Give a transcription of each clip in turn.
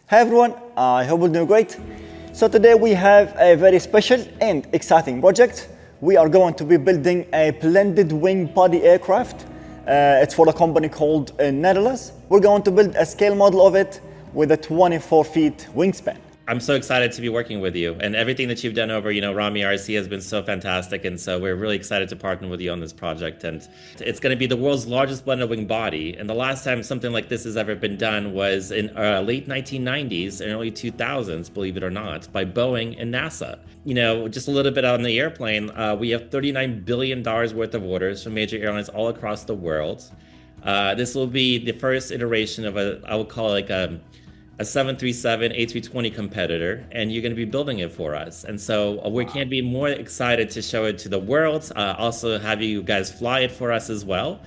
Hi everyone, I hope you're doing great. So today we have a very special and exciting project. We are going to be building a blended wing body aircraft. It's for a company called Natilus. We're going to build a scale model of it with a 24 feet wingspan. I'm so excited to be working with you, and everything that you've done over, Rami RC has been so fantastic, and so we're really excited to partner with you on this project. And it's going to be the world's largest blended wing body. And the last time something like this has ever been done was in late 1990s and early 2000s, believe it or not, by Boeing and NASA. Just a little bit on the airplane, we have $39 billion worth of orders from major airlines all across the world. This will be the first iteration of I would call it like a 737 A320 competitor, and you're going to be building it for us. And so we can't be more excited to show it to the world, also have you guys fly it for us as well,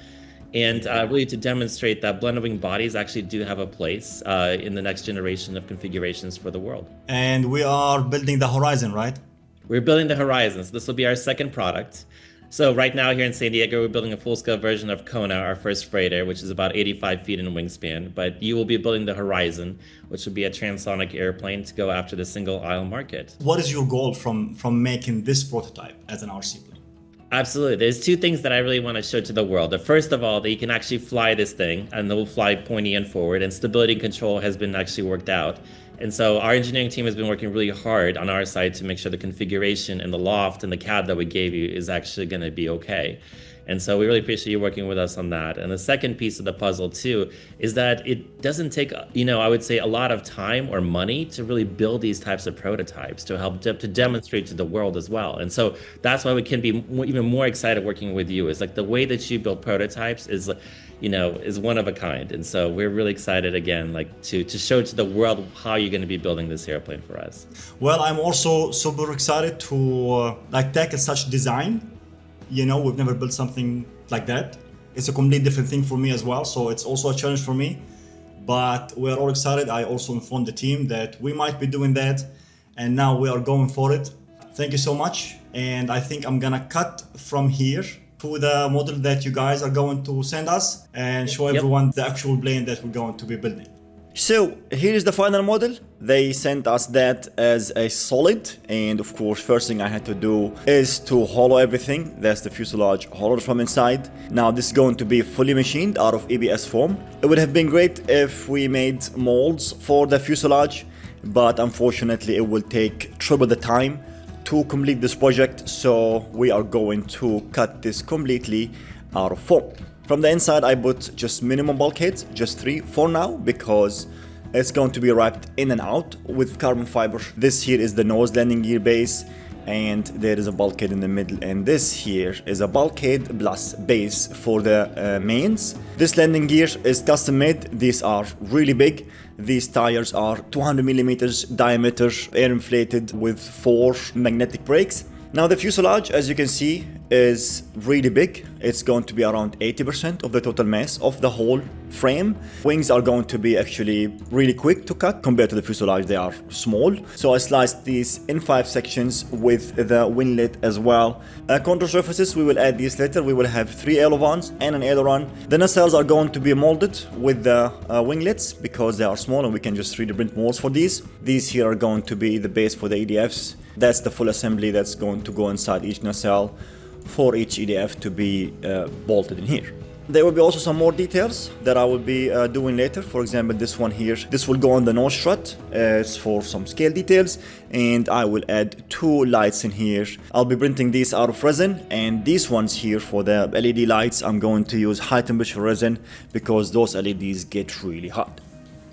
and really to demonstrate that blended wing bodies actually do have a place in the next generation of configurations for the world. And we are building the Horizon, right? We're building the Horizons. This will be our second product. So right now here in San Diego, we're building a full-scale version of Kona, our first freighter, which is about 85 feet in wingspan. But you will be building the Horizon, which will be a transonic airplane to go after the single-aisle market. What is your goal from making this prototype as an RC plane? Absolutely. There's two things that I really want to show to the world. The first of all, that you can actually fly this thing, and it will fly pointy and forward, and stability control has been actually worked out. And so our engineering team has been working really hard on our side to make sure the configuration and the loft and the CAD that we gave you is actually going to be okay. And so we really appreciate you working with us on that. And the second piece of the puzzle too is that it doesn't take, I would say a lot of time or money to really build these types of prototypes to help to demonstrate to the world as well. And so that's why we can be even more excited working with you. Is like the way that you build prototypes is one of a kind. And so we're really excited again, to show to the world how you're going to be building this airplane for us. Well, I'm also super excited to tackle such design. We've never built something like that. It's a completely different thing for me as well. So it's also a challenge for me, but we're all excited. I also informed the team that we might be doing that, and now we are going for it. Thank you so much. And I think I'm gonna cut from here to the model that you guys are going to send us and show everyone the actual plane that we're going to be building. So here is the final model. They sent us that as a solid, and of course first thing I had to do is to hollow everything. That's the fuselage hollowed from inside. Now this is going to be fully machined out of ABS foam. It would have been great if we made molds for the fuselage, but unfortunately it will take triple the time to complete this project, so we are going to cut this completely out of foam. From the inside, I put just minimum bulkheads, just 3 for now, because it's going to be wrapped in and out with carbon fiber. This here is the nose landing gear base, and there is a bulkhead in the middle. And this here is a bulkhead plus base for the mains. This landing gear is custom made. These are really big. These tires are 200 millimeters diameter, air inflated with 4 magnetic brakes. Now the fuselage, as you can see, is really big. It's going to be around 80% of the total mass of the whole frame. Wings are going to be actually really quick to cut compared to the fuselage. They are small. So I sliced these in 5 sections with the winglet as well. Contour surfaces, we will add these later. We will have 3 ailerons and an aileron. The nacelles are going to be molded with the winglets because they are small and we can just 3D print molds for these. These here are going to be the base for the EDFs. That's the full assembly that's going to go inside each nacelle for each EDF to be bolted in here. There will be also some more details that I will be doing later. For example, this one here, this will go on the nose strut. It's for some scale details, and I will add 2 lights in here. I'll be printing these out of resin, and these ones here for the LED lights, I'm going to use high temperature resin because those LEDs get really hot.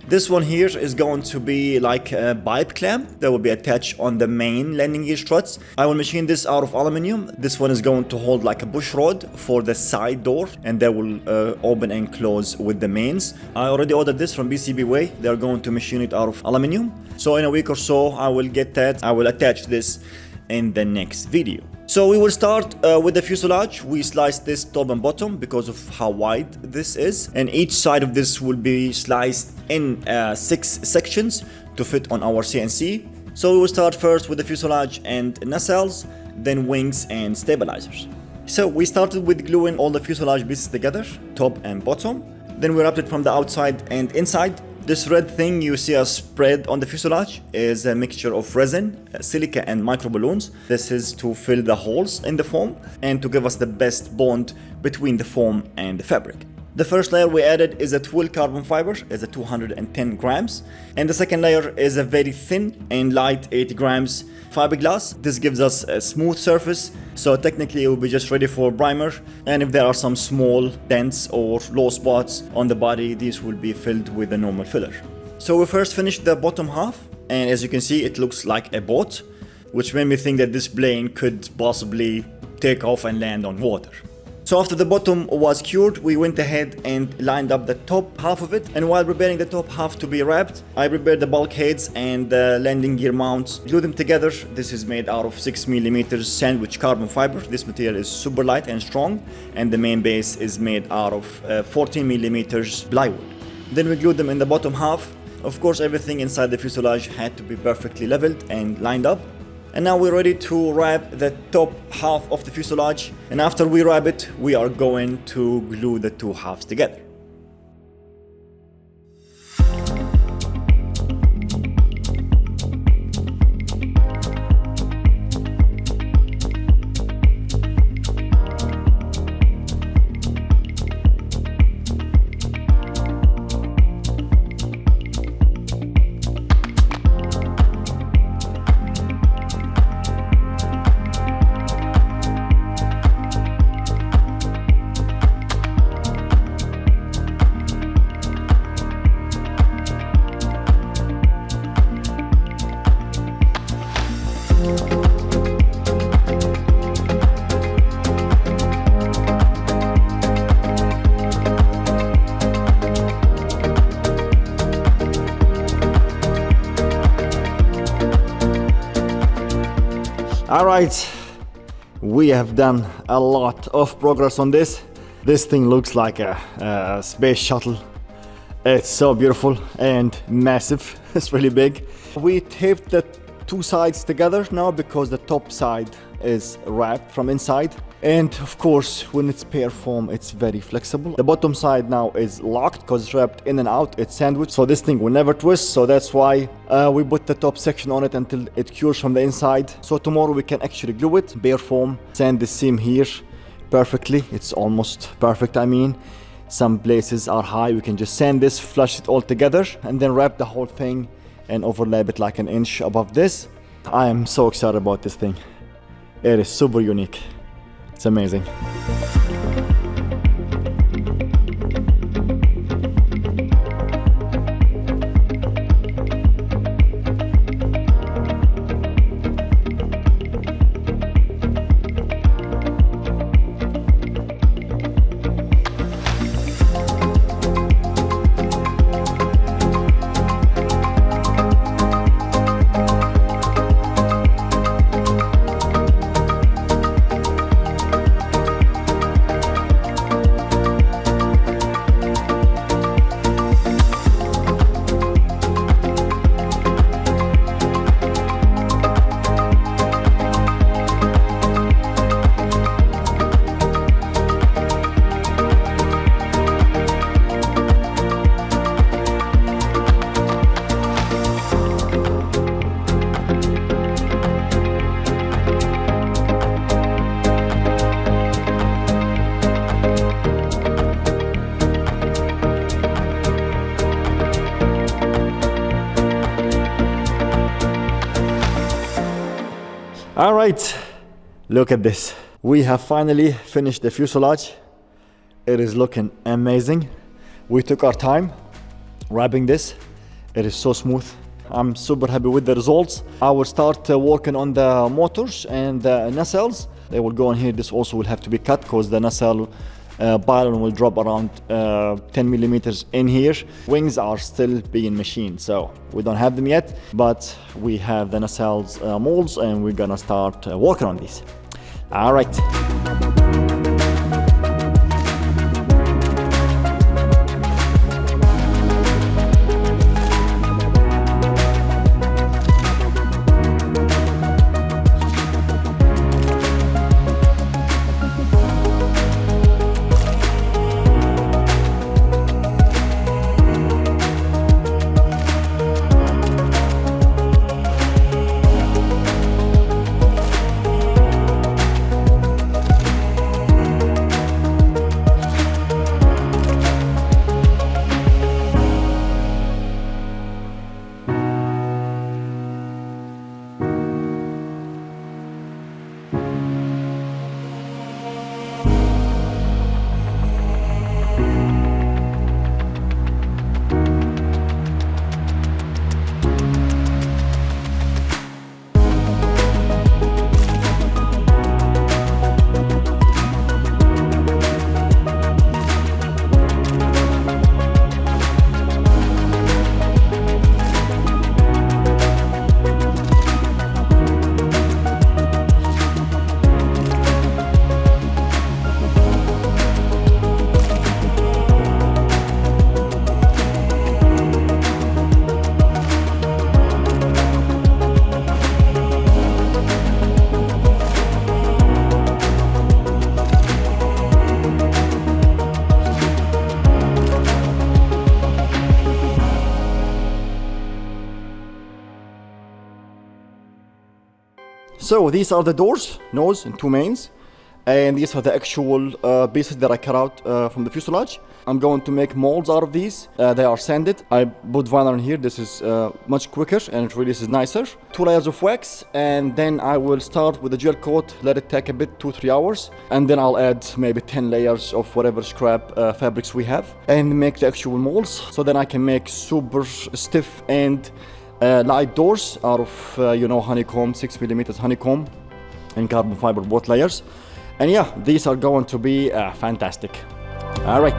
This one here is going to be like a pipe clamp that will be attached on the main landing gear struts. I will machine this out of aluminum. This one is going to hold like a bush rod for the side door, and that will open and close with the mains. I already ordered this from BCB Way. They're going to machine it out of aluminum. So in a week or so, I will get that. I will attach this in the next video. So we will start with the fuselage. We sliced this top and bottom because of how wide this is, and each side of this will be sliced in 6 sections to fit on our CNC. So we will start first with the fuselage and nacelles, then wings and stabilizers. So we started with gluing all the fuselage pieces together, top and bottom. Then we wrapped it from the outside and inside. This red thing you see us spread on the fuselage is a mixture of resin, silica and microballoons. This is to fill the holes in the foam and to give us the best bond between the foam and the fabric. The first layer we added is a twill carbon fiber, is a 210 grams. And the second layer is a very thin and light 80 grams fiberglass. This gives us a smooth surface, so technically it will be just ready for primer. And if there are some small dents or low spots on the body, these will be filled with a normal filler. So we first finished the bottom half, and as you can see, it looks like a boat, which made me think that this plane could possibly take off and land on water. So after the bottom was cured, we went ahead and lined up the top half of it. And while preparing the top half to be wrapped, I prepared the bulkheads and the landing gear mounts, glued them together. This is made out of 6mm sandwich carbon fiber. This material is super light and strong, and the main base is made out of 14mm plywood. Then we glued them in the bottom half. Of course, everything inside the fuselage had to be perfectly leveled and lined up. And now we're ready to wrap the top half of the fuselage. And after we wrap it, we are going to glue the two halves together. Alright, we have done a lot of progress on this. This thing looks like a space shuttle. It's so beautiful and massive. It's really big. We taped the two sides together now because the top side is wrapped from inside. And of course, when it's bare foam, it's very flexible. The bottom side now is locked because it's wrapped in and out. It's sandwiched, so this thing will never twist. So that's why we put the top section on it until it cures from the inside. So tomorrow we can actually glue it, bare foam, sand the seam here perfectly. It's almost perfect, I mean. Some places are high. We can just sand this, flush it all together, and then wrap the whole thing and overlap it like an inch above this. I am so excited about this thing. It is super unique. It's amazing. All right, look at this. We have finally finished the fuselage. It is looking amazing. We took our time wrapping this. It is so smooth. I'm super happy with the results. I will start working on the motors and the nacelles. They will go in here. This also will have to be cut because the nacelle pylon will drop around 10 millimeters in here. Wings are still being machined, so we don't have them yet, but we have the nacelles molds and we're gonna start working on these. All right. So these are the doors, nose and two mains. And these are the actual pieces that I cut out from the fuselage. I'm going to make molds out of these. They are sanded. I put vinyl in here. This is much quicker and it releases nicer. 2 layers of wax, and then I will start with the gel coat, let it take a bit, 2-3 hours, and then I'll add maybe 10 layers of whatever scrap fabrics we have and make the actual molds. So then I can make super stiff and light doors out of honeycomb, 6mm honeycomb and carbon fiber, both layers. And yeah, these are going to be fantastic. All right.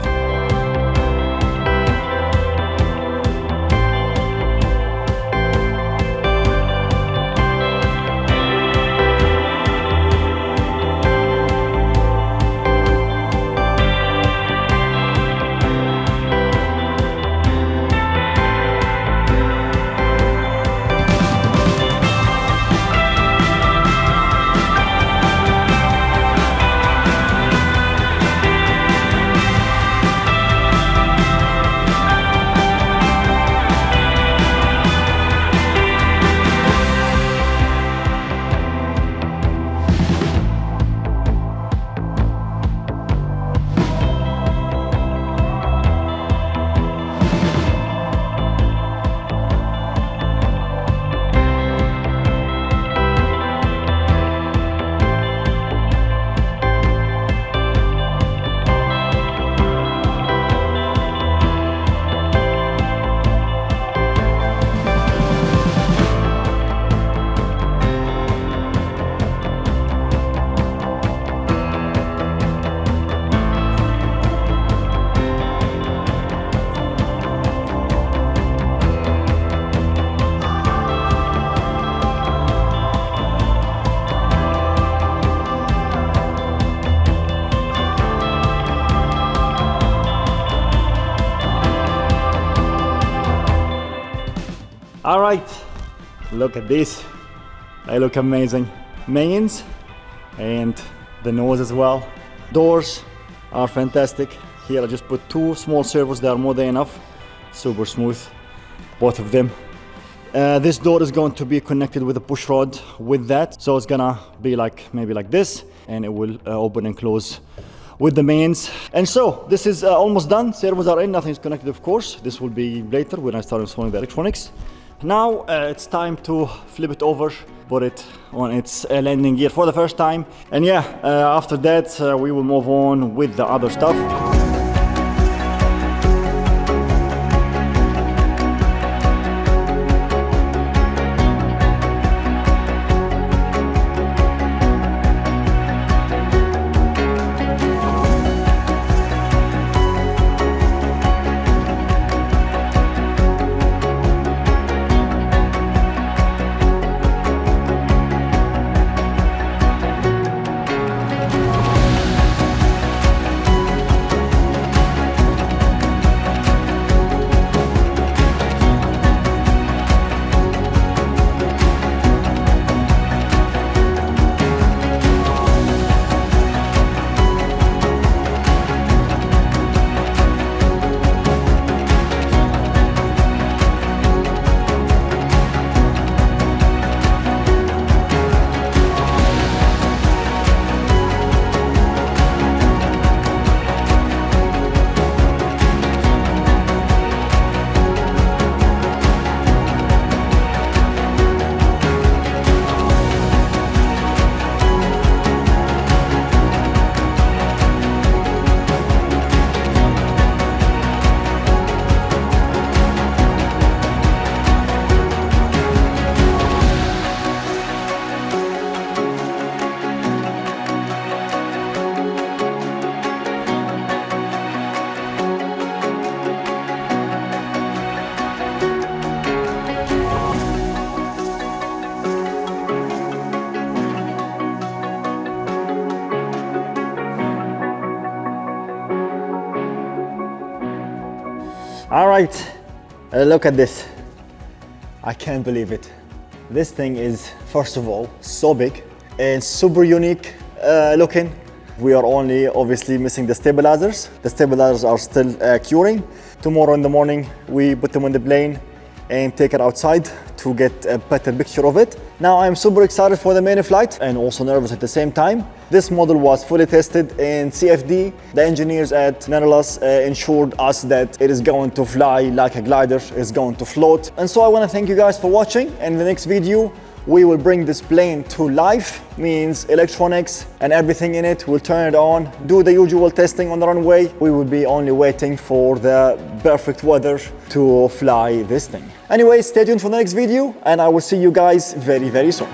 All right, look at this. They look amazing. Mains and the nose as well. Doors are fantastic. Here I just put 2 small servos. They are more than enough. Super smooth, both of them. This door is going to be connected with a push rod with that. So it's gonna be maybe like this, and it will open and close with the mains. And so this is almost done. Servos are in, nothing's connected of course. This will be later when I start installing the electronics. Now it's time to flip it over, put it on its landing gear for the first time. And yeah, after that we will move on with the other stuff. All right, look at this. I can't believe it. This thing is, first of all, so big and super unique looking. We are only obviously missing the stabilizers. The stabilizers are still curing. Tomorrow in the morning, we put them on the plane and take it outside to get a better picture of it. Now I'm super excited for the main flight and also nervous at the same time. This model was fully tested in CFD. The engineers at Natilus ensured us that it is going to fly like a glider, it's going to float. And so I want to thank you guys for watching. And in the next video, we will bring this plane to life, means electronics and everything in it. We'll turn it on, do the usual testing on the runway. We will be only waiting for the perfect weather to fly this thing. Anyway, stay tuned for the next video and I will see you guys very, very soon.